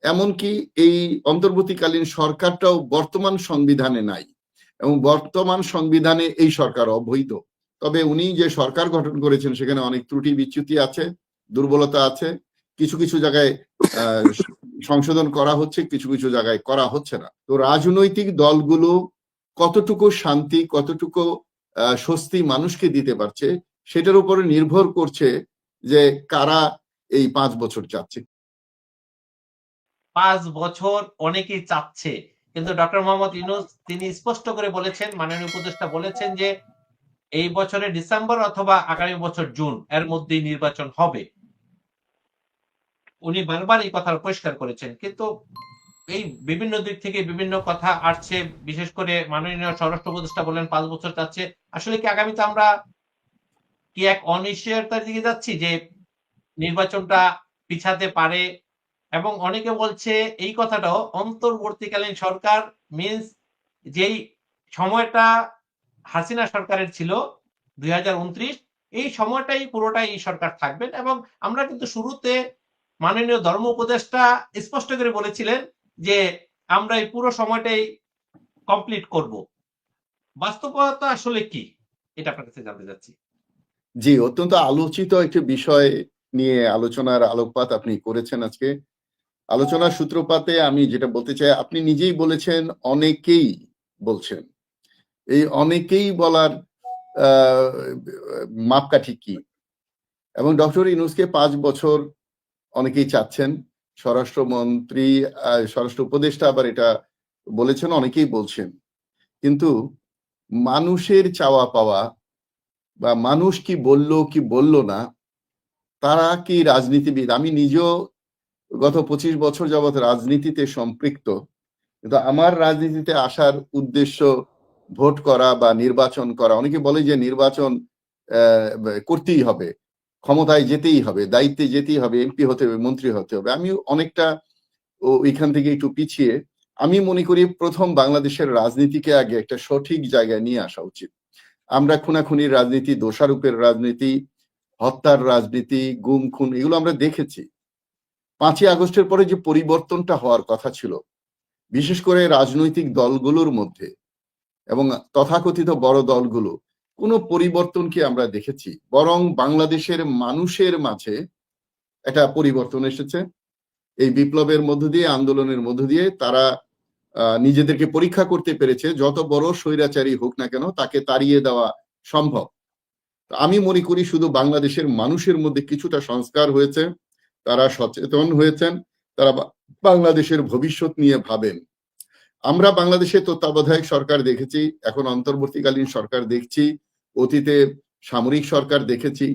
এমনকি এই অন্তর্বর্তীকালীন সরকারটাও বর্তমান সংবিধানে নাই, এবং বর্তমান সংবিধানে এই সরকার অবৈধ। তবে উনি যে সরকার গঠন করেছেন সেখানে অনেক ত্রুটি বিচ্যুতি আছে, দুর্বলতা আছে, কিছু কিছু জায়গায় সংশোধন করা হচ্ছে, কিছু কিছু জায়গায় করা হচ্ছে না। তো রাজনৈতিক দলগুলো কতটুকু শান্তি, কতটুকু স্বস্তি মানুষকে দিতে পারছে সেটার উপরে নির্ভর করছে যে কারা এই 5 বছর চাচ্ছে। 5 বছর অনেকেই চাচ্ছে, কিন্তু ডক্টর মোহাম্মদ ইউনূস তিনি স্পষ্ট করে বলেছেন, মাননীয় উপদেষ্টা বলেছেন যে এই বছরের ডিসেম্বর অথবা আগামী বছর জুন এর মধ্যেই নির্বাচন হবে। উনি বারবার এই কথা পরিষ্কার করেছেন, কিন্তু এই বিভিন্ন দিক থেকে বিভিন্ন কথা আসছে। বিশেষ করে মাননীয় স্বরাষ্ট্র উপদেষ্টা বলেন 5 বছর চাচ্ছে। আসলে কি আগামীতে আমরা কি এক অনিশ্চয়তার দিকে যাচ্ছি যে নির্বাচনটা পিছাতে পারে? এবং অনেকে বলছে এই কথাটাও, অন্তর্বর্তীকালীন সরকার মিন্স যেই সময়টা হাসিনা সরকারের ছিল 2029, এই সময়টাই পুরোটাই এই সরকার থাকবেন। এবং আমরা কিন্তু শুরুতে মাননীয় ধর্ম উপদেষ্টা স্পষ্ট করে বলেছিলেন যে আমরা এই পুরো সময়টাই কমপ্লিট করব। বাস্তবতা আসলে কি, এটা আপনার কাছে জানতে চাচ্ছি। জি, অত্যন্ত আলোচিত একটি বিষয় নিয়ে আলোচনার আলোকপাত আপনি করেছেন আজকে। আলোচনার সূত্রপাতে আমি যেটা বলতে চাই, আপনি নিজেই বলেছেন অনেকেই বলছেন। এই অনেকেই বলার মাপকাঠি কি? এবং ডক্টর ইউনূসকে 5 বছর অনেকেই চাচ্ছেন, স্বরাষ্ট্রমন্ত্রী, স্বরাষ্ট্র উপদেষ্টা আবার এটা বলেছেন, অনেকেই বলছেন। কিন্তু মানুষের চাওয়া পাওয়া বা মানুষ কি বলল কি বলল না, তারা কি রাজনীতিবিদ? আমি নিজেও গত 25 বছর যাবৎ রাজনীতিতে সম্পৃক্ত, কিন্তু আমার রাজনীতিতে আসার উদ্দেশ্য ভোট করা বা নির্বাচন করা। অনেকে বলে যে নির্বাচন করতেই হবে, ক্ষমতায় যেতেই হবে, দায়িত্বে যেতেই হবে, এমপি হতে হবে, মন্ত্রী হতে হবে। আমি অনেকটা ওইখান থেকে একটু পিছিয়ে। আমি মনে করি প্রথম বাংলাদেশের রাজনীতিকে আগে একটা সঠিক জায়গায় নিয়ে আসা উচিত। আমরা খুনাখুনির রাজনীতি, দোষারোপের রাজনীতি, হত্যার রাজনীতি, গুম খুন, এগুলো আমরা দেখেছি। 5ই আগস্টের পরে যে পরিবর্তনটা হওয়ার কথা ছিল, বিশেষ করে রাজনৈতিক দলগুলোর মধ্যে এবং তথাকথিত বড় দলগুলো, কোনো পরিবর্তন কি আমরা দেখেছি? বরং বাংলাদেশের মানুষের মাঝে একটা পরিবর্তন এসেছে। এই বিপ্লবের মধ্য দিয়ে, আন্দোলনের মধ্য দিয়ে তারা নিজেদেরকে পরীক্ষা করতে পেরেছে, যত বড় স্বৈরাচারী হোক না কেন তাকে তাড়িয়ে দেওয়া সম্ভব। আমি মনে করি শুধু বাংলাদেশের মানুষের মধ্যে কিছুটা সংস্কার হয়েছে, তারা সচেতন হয়েছেন, তারা বাংলাদেশের ভবিষ্যৎ নিয়ে ভাবেন। আমরা বাংলাদেশে তত্ত্বাবধায়ক সরকার দেখেছি, এখন অন্তর্বর্তীকালীন সরকার দেখছি, অতীতে সামরিক সরকার দেখেছি।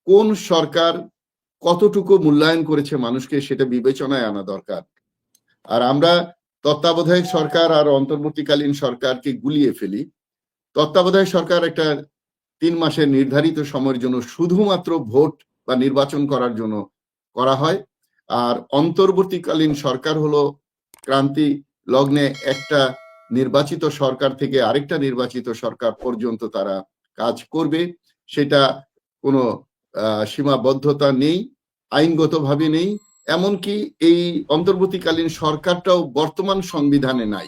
কোন সরকার কতটুকু মূল্যায়ন করেছে মানুষকে সেটা বিবেচনায় আনা দরকার। আর আমরা তত্ত্বাবধায়ক সরকার আর অন্তর্বর্তীকালীন সরকারকে গুলিয়ে ফেলি। তত্ত্বাবধায়ক সরকার একটা 3 মাসের নির্ধারিত সময়ের জন্য শুধুমাত্র ভোট বা নির্বাচন করার জন্য করা হয়, আর অন্তর্বর্তীকালীন সরকার হলো ক্রান্তি লগ্নে একটা নির্বাচিত সরকার থেকে আরেকটা নির্বাচিত সরকার পর্যন্ত তারা কাজ করবে। সেটা কোনো সীমাবদ্ধতা নেই, আইনগতভাবে নেই। এমনকি এই অন্তর্বর্তীকালীন সরকারটাও বর্তমান সংবিধানে নাই,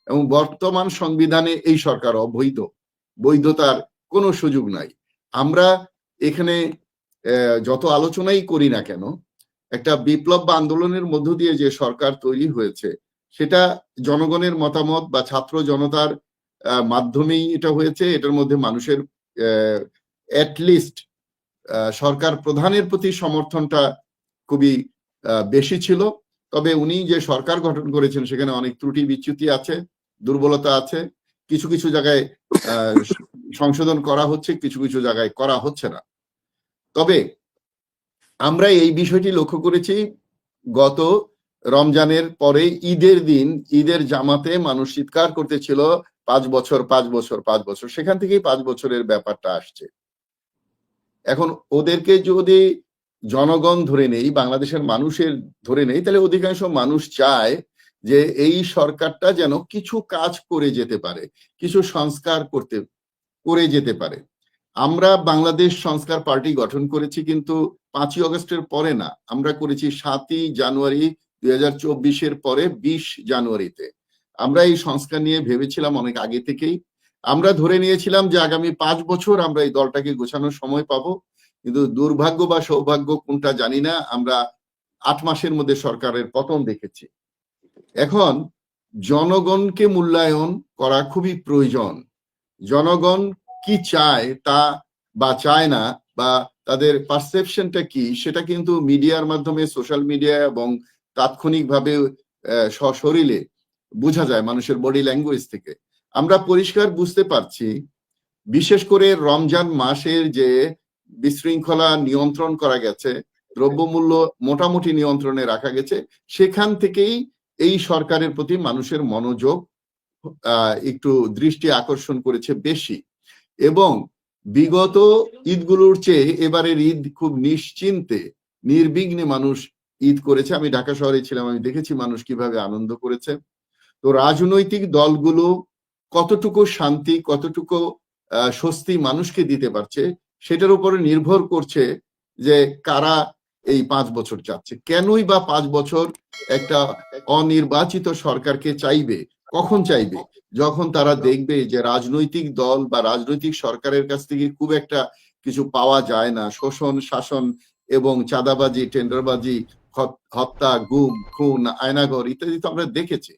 এবং বর্তমান সংবিধানে এই সরকার অবৈধ, বৈধতার কোনো সুযোগ নাই। আমরা এখানে যত আলোচনাই করি না কেন, একটা বিপ্লব বা আন্দোলনের মধ্য দিয়ে যে সরকার তৈরি হয়েছে সেটা জনগণের মতামত বা ছাত্র জনতার মাধ্যমেই এটা হয়েছে। এটার মধ্যে মানুষের অ্যাটলিস্ট সরকার প্রধানের প্রতি সমর্থনটা খুবই বেশি ছিল। তবে উনি যে সরকার গঠন করেছেন সেখানে অনেক ত্রুটি বিচ্যুতি আছে, দুর্বলতা আছে, কিছু কিছু জায়গায় সংশোধন করা হচ্ছে, কিছু কিছু জায়গায় করা হচ্ছে না। তবে আমরা এই বিষয়টি লক্ষ্য করেছি গত রমজানের পরে ঈদের দিন, ঈদের জামাতে মানুষ চিৎকার করতেছিল 5 বছর 5 বছর 5 বছর, সেখান থেকেই 5 বছরের ব্যাপারটা আসছে। এখন ওদেরকে যদি জনগণ ধরে নেই, বাংলাদেশের মানুষের ধরে নেই, তাহলে অধিকাংশ মানুষ চায় যে এই সরকারটা যেন কিছু কাজ করে যেতে পারে, কিছু সংস্কার করে যেতে পারে। আমরা বাংলাদেশ সংস্কার পার্টি গঠন করেছি, কিন্তু 5ই আগস্টের পরে না, আমরা করেছি 7ই জানুয়ারি 2024-এর পরে 20 জানুয়ারিতে। আমরা এই সংস্কার নিয়ে ভেবেছিলাম অনেক আগে থেকেই। আমরা ধরে নিয়েছিলাম যে আগামী 5 বছর আমরা এই দলটাকে গোছানোর সময় পাবো, কিন্তু দুর্ভাগ্য বা সৌভাগ্য কোনটা জানি না, আমরা 8 মাসের মধ্যে সরকারের পতন দেখেছি। এখন জনগণকে মূল্যায়ন করা খুবই প্রয়োজন। জনগণ কি চায় তা বা চায় না, বা তাদের পারসেপশনটা কি, সেটা কিন্তু মিডিয়ার মাধ্যমে, সোশ্যাল মিডিয়া এবং তাৎক্ষণিকভাবে সশরীরে বোঝা যায় মানুষের বডি ল্যাঙ্গুয়েজ থেকে। আমরা পরিষ্কার বুঝতে পারছি, বিশেষ করে রমজান মাসের যে বিশৃঙ্খলা নিয়ন্ত্রণ করা গেছে, দ্রব্যমূল্য মোটামুটি নিয়ন্ত্রণে রাখা গেছে, সেখান থেকেই এই সরকারের প্রতি মানুষের মনোযোগ একটু দৃষ্টি আকর্ষণ করেছে বেশি। এবং বিগত ঈদগুলোর চেয়ে এবারের ঈদ খুব নিশ্চিন্তে নির্বিঘ্নে মানুষ ঈদ করেছে। আমি ঢাকা শহরে ছিলাম, আমি দেখেছি মানুষ কিভাবে আনন্দ করেছে। তো রাজনৈতিক দলগুলো কতটুকু শান্তি, কতটুকু স্বস্তি মানুষকে দিতে পারছে, সেটার উপরে নির্ভর করছে যে কারা এই 5 বছর চাচ্ছে। কেনই বা 5 বছর একটা অনির্বাচিত সরকারকে চাইবে? কখন চাইবে? যখন তারা দেখবে যে রাজনৈতিক দল বা রাজনৈতিক সরকারের কাছ থেকে খুব একটা কিছু পাওয়া যায় না। শোষণ, শাসন এবং চাঁদাবাজি, টেন্ডারবাজি, হত্যা, গুম, খুন, আয়নাঘর ইত্যাদি তো আমরা দেখেছি।